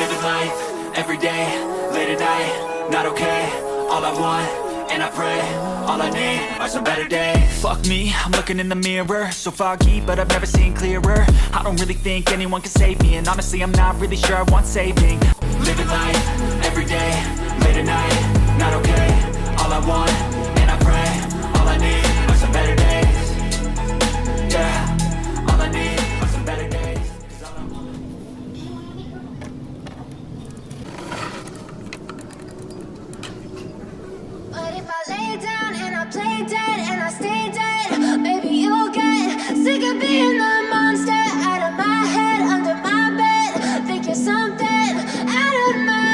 living life, everyday, late at night, not okay. All I want, and I pray, all I need are some better days. Fuck me, I'm looking in the mirror, so foggy, but I've never seen clearer. I don't really think anyone can save me, and honestly I'm not really sure I want saving. Living life, everyday, late at night, not okay. All I want, and I pray, all I need are some better days. Yeah, all I need are some better days. 'Cause all I want... But if I lay down and I play dead and I stay dead, maybe you'll get sick of being the monster out of my head, under my bed. Think you're something out of my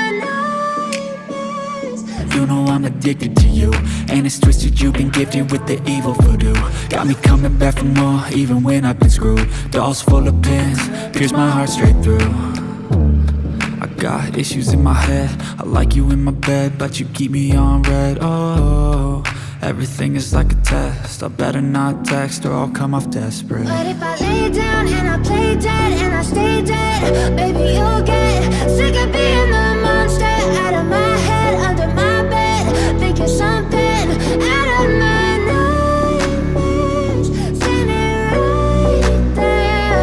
nightmares. You know I'm addicted to you, and it's twisted, you've been gifted with the evil voodoo. Got me coming back for more, even when I've been screwed. Dolls full of pins, pierce my heart straight through. I got issues in my head, I like you in my bed, but you keep me on red. Oh, everything is like a test, I better not text or I'll come off desperate. But if I lay down and I play dead and I stay dead, maybe you'll get sick of being the monster out of my head, under my bed. Think you're something out of my nightmares, standing right there.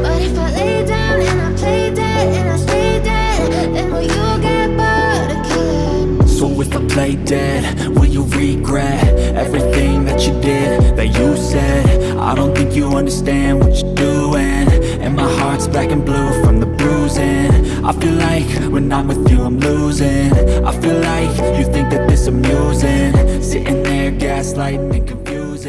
But if I lay down and I play dead and I stay dead, then will you get bored of killing? So if I play dead, will you regret everything that you did, that you said? I don't think you understand what you're doing, and my heart's black and blue from the bruising. I feel like when I'm with you I'm losing. I feel like you think that this amusing, sitting there gaslighting and confusing.